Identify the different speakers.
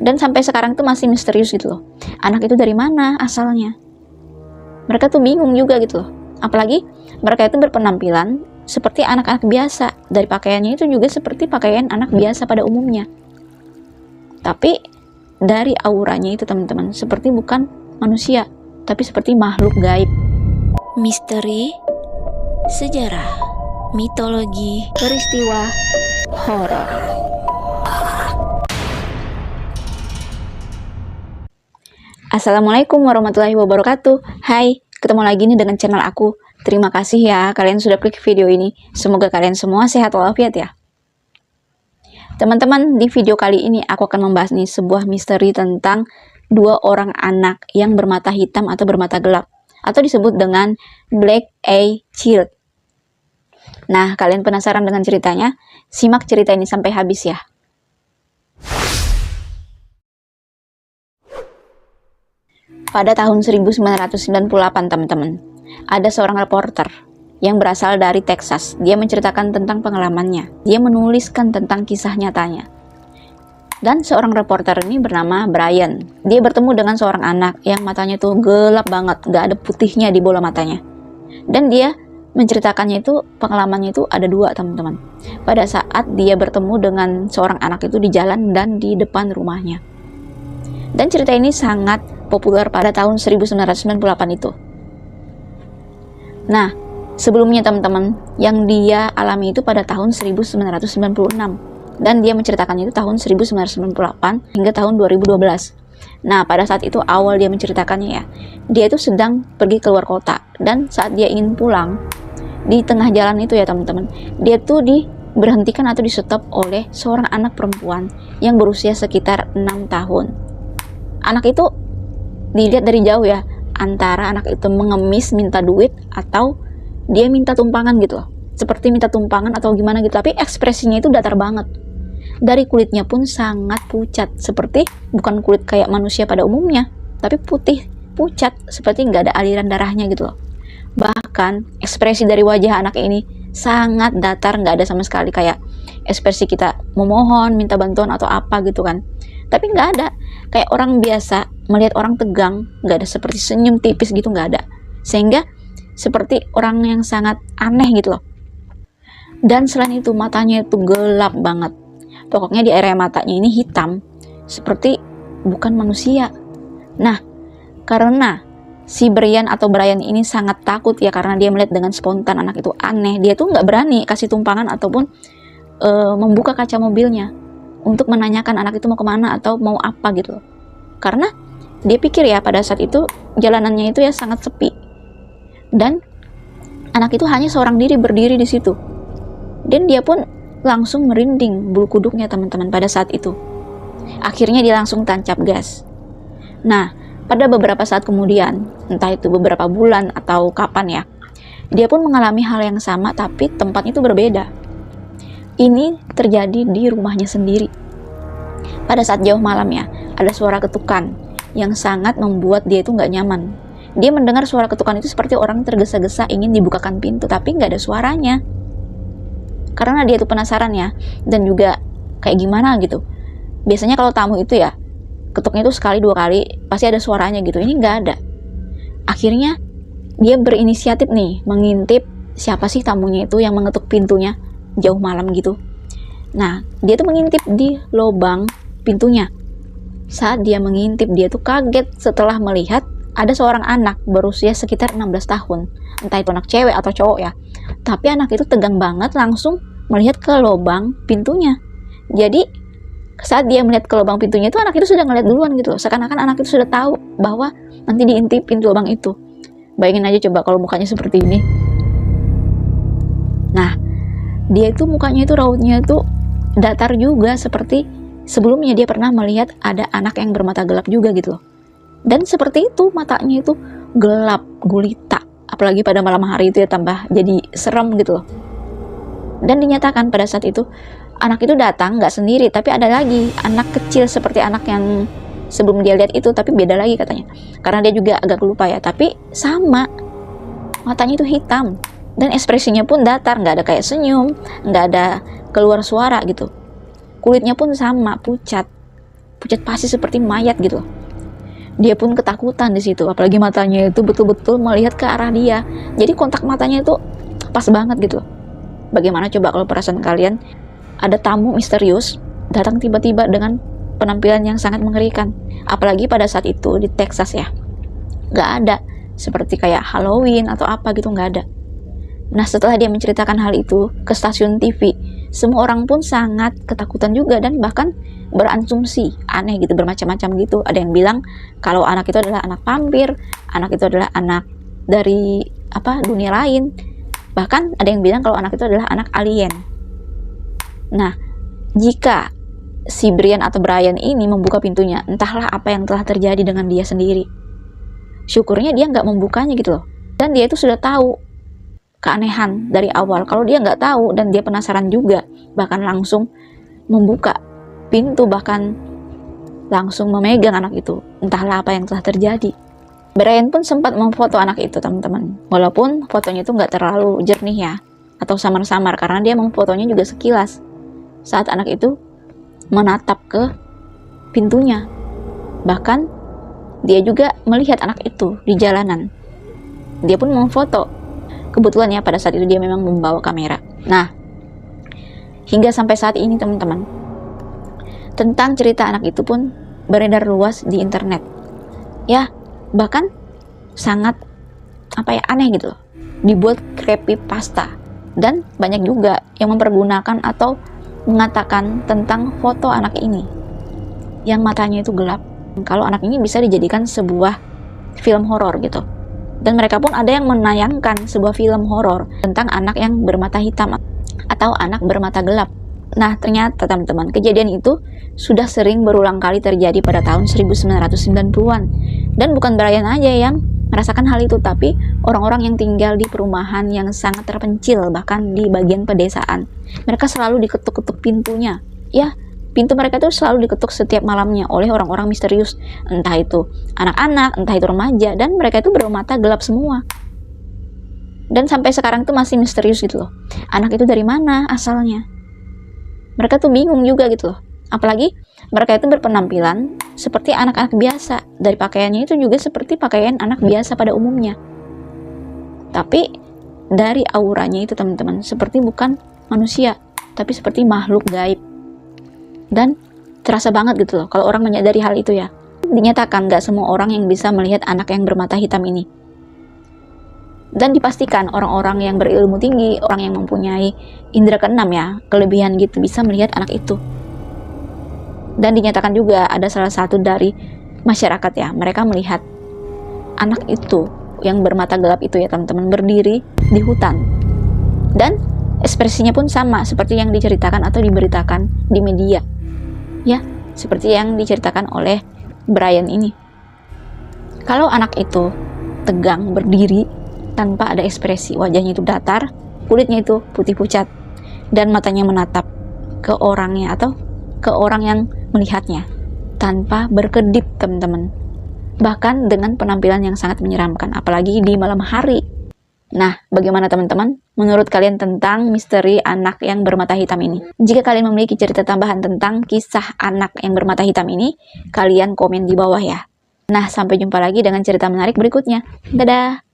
Speaker 1: Dan sampai sekarang tuh masih misterius gitu loh. Anak itu dari mana asalnya? Mereka tuh bingung juga gitu loh. Apalagi mereka itu berpenampilan seperti anak-anak biasa. Dari pakaiannya itu juga seperti pakaian anak biasa pada umumnya. Tapi dari auranya itu teman-teman, seperti bukan manusia, tapi seperti makhluk gaib. Misteri, sejarah, mitologi, peristiwa, horor. Assalamualaikum warahmatullahi wabarakatuh. Hai, ketemu lagi nih dengan channel aku. Terima kasih ya kalian sudah klik video ini. Semoga kalian semua sehat walafiat ya. Teman-teman, di video kali ini aku akan membahas nih sebuah misteri tentang dua orang anak yang bermata hitam atau bermata gelap, atau disebut dengan Black Eye Child. Nah, kalian penasaran dengan ceritanya? Simak cerita ini sampai habis ya. Pada tahun 1998 teman-teman, ada seorang reporter yang berasal dari Texas. Dia menceritakan tentang pengalamannya. Dia menuliskan tentang kisah nyatanya. Dan seorang reporter ini bernama Brian. Dia bertemu dengan seorang anak yang matanya tuh gelap banget, gak ada putihnya di bola matanya. Dan dia menceritakannya itu, pengalamannya itu ada dua teman-teman. Pada saat dia bertemu dengan seorang anak itu di jalan dan di depan rumahnya. Dan cerita ini sangat populer pada tahun 1998 itu. Nah, sebelumnya teman-teman, yang dia alami itu pada tahun 1996. Dan dia menceritakannya itu tahun 1998 hingga tahun 2012. Nah, pada saat itu awal dia menceritakannya ya, dia itu sedang pergi keluar kota. Dan saat dia ingin pulang, di tengah jalan itu ya teman-teman, dia tuh diberhentikan atau di stop oleh seorang anak perempuan yang berusia sekitar 6 tahun. Anak itu dilihat dari jauh ya, antara anak itu mengemis minta duit atau dia minta tumpangan gitu loh, seperti minta tumpangan atau gimana gitu. Tapi ekspresinya itu datar banget. Dari kulitnya pun sangat pucat, seperti bukan kulit kayak manusia pada umumnya, tapi putih pucat, seperti nggak ada aliran darahnya gitu loh. Bahkan ekspresi dari wajah anak ini sangat datar, nggak ada sama sekali kayak ekspresi kita memohon, minta bantuan atau apa gitu kan. Tapi nggak ada, kayak orang biasa melihat orang tegang, nggak ada seperti senyum tipis gitu, nggak ada. Sehingga seperti orang yang sangat aneh gitu loh. Dan selain itu matanya itu gelap banget. Pokoknya di area matanya ini hitam, seperti bukan manusia. Nah, karena si Brian ini sangat takut ya, karena dia melihat dengan spontan anak itu aneh. Dia tuh nggak berani kasih tumpangan ataupun membuka kaca mobilnya untuk menanyakan anak itu mau kemana atau mau apa gitu loh. Karena dia pikir ya pada saat itu jalanannya itu ya sangat sepi. Dan anak itu hanya seorang diri berdiri di situ. Dan dia pun langsung merinding bulu kuduknya teman-teman pada saat itu. Akhirnya dia langsung tancap gas. Nah, pada beberapa saat kemudian, entah itu beberapa bulan atau kapan ya, dia pun mengalami hal yang sama tapi tempatnya itu berbeda. Ini terjadi di rumahnya sendiri. Pada saat jauh malam ya, ada suara ketukan yang sangat membuat dia itu nggak nyaman. Dia mendengar suara ketukan itu seperti orang tergesa-gesa ingin dibukakan pintu, tapi nggak ada suaranya. Karena dia itu penasaran ya, dan juga kayak gimana gitu. Biasanya kalau tamu itu ya, ketuknya itu sekali dua kali, pasti ada suaranya gitu. Ini nggak ada. Akhirnya dia berinisiatif nih, mengintip siapa sih tamunya itu yang mengetuk pintunya jauh malam gitu. Nah, dia tuh mengintip di lubang pintunya. Saat dia mengintip, dia tuh kaget setelah melihat ada seorang anak berusia sekitar 16 tahun. Entah itu anak cewek atau cowok ya. Tapi anak itu tegang banget langsung melihat ke lubang pintunya. Jadi saat dia melihat ke lubang pintunya itu, anak itu sudah ngeliat duluan gitu loh. Seakan-akan anak itu sudah tahu bahwa nanti diintipin di lubang itu. Bayangin aja coba kalau mukanya seperti ini. Nah, dia itu mukanya itu rautnya itu datar juga, seperti sebelumnya dia pernah melihat ada anak yang bermata gelap juga gitu loh. Dan seperti itu, matanya itu gelap gulita, apalagi pada malam hari itu ya tambah jadi serem gitu loh. Dan dinyatakan pada saat itu anak itu datang nggak sendiri, tapi ada lagi anak kecil seperti anak yang sebelum dia lihat itu, tapi beda lagi katanya. Karena dia juga agak lupa ya, tapi sama, matanya itu hitam dan ekspresinya pun datar, nggak ada kayak senyum, nggak ada keluar suara gitu. Kulitnya pun sama, pucat. pucat pasi seperti mayat gitu loh. Dia pun ketakutan di situ, apalagi matanya itu betul-betul melihat ke arah dia. Jadi kontak matanya itu pas banget gitu loh. Bagaimana coba kalau perasaan kalian ada tamu misterius datang tiba-tiba dengan penampilan yang sangat mengerikan. Apalagi pada saat itu di Texas ya, nggak ada seperti kayak Halloween atau apa gitu, nggak ada. Nah, setelah dia menceritakan hal itu ke stasiun TV, semua orang pun sangat ketakutan juga dan bahkan berasumsi aneh gitu, bermacam-macam gitu. Ada yang bilang kalau anak itu adalah anak vampir, anak itu adalah anak dari dunia lain. Bahkan ada yang bilang kalau anak itu adalah anak alien. Nah, jika si Brian atau Brian ini membuka pintunya, entahlah apa yang telah terjadi dengan dia sendiri. Syukurnya dia nggak membukanya gitu loh. Dan dia itu sudah tahu keanehan dari awal. Kalau dia nggak tahu dan dia penasaran juga, bahkan langsung membuka pintu, bahkan langsung memegang anak itu, entahlah apa yang telah terjadi. Brian pun sempat memfoto anak itu, teman-teman. Walaupun fotonya itu nggak terlalu jernih ya, atau samar-samar, karena dia memfotonya juga sekilas saat anak itu menatap ke pintunya. Bahkan dia juga melihat anak itu di jalanan. Dia pun memfoto. Kebetulan ya pada saat itu dia memang membawa kamera. Nah, hingga sampai saat ini teman-teman, tentang cerita anak itu pun beredar luas di internet. Ya, bahkan sangat aneh gitu loh. Dibuat creepypasta. Dan banyak juga yang mempergunakan atau mengatakan tentang foto anak ini yang matanya itu gelap. Kalau anak ini bisa dijadikan sebuah film horor gitu. Dan mereka pun ada yang menayangkan sebuah film horor tentang anak yang bermata hitam atau anak bermata gelap. Nah, ternyata teman-teman, kejadian itu sudah sering berulang kali terjadi pada tahun 1990-an. Dan bukan Brian aja yang merasakan hal itu, tapi orang-orang yang tinggal di perumahan yang sangat terpencil, bahkan di bagian pedesaan. Mereka selalu diketuk-ketuk pintunya. Ya, pintu mereka tuh selalu diketuk setiap malamnya oleh orang-orang misterius. Entah itu anak-anak, entah itu remaja, dan mereka itu bermata gelap semua. Dan sampai sekarang tuh masih misterius gitu loh. Anak itu dari mana asalnya? Mereka tuh bingung juga gitu loh. Apalagi mereka itu berpenampilan seperti anak-anak biasa. Dari pakaiannya itu juga seperti pakaian anak biasa pada umumnya. Tapi dari auranya itu teman-teman, seperti bukan manusia, tapi seperti makhluk gaib. Dan terasa banget gitu loh kalau orang menyadari hal itu ya. Dinyatakan gak semua orang yang bisa melihat anak yang bermata hitam ini. Dan dipastikan orang-orang yang berilmu tinggi, orang yang mempunyai indera keenam ya, kelebihan gitu, bisa melihat anak itu. Dan dinyatakan juga ada salah satu dari masyarakat ya, mereka melihat anak itu yang bermata gelap itu ya teman-teman, berdiri di hutan. Dan ekspresinya pun sama seperti yang diceritakan atau diberitakan di media. Ya, seperti yang diceritakan oleh Brian ini. Kalau anak itu tegang berdiri tanpa ada ekspresi, wajahnya itu datar, kulitnya itu putih pucat, dan matanya menatap ke orangnya atau ke orang yang melihatnya tanpa berkedip teman-teman. Bahkan dengan penampilan yang sangat menyeramkan, apalagi di malam hari. Nah, bagaimana teman-teman? Menurut kalian tentang misteri anak yang bermata hitam ini? Jika kalian memiliki cerita tambahan tentang kisah anak yang bermata hitam ini, kalian komen di bawah ya. Nah, sampai jumpa lagi dengan cerita menarik berikutnya. Dadah!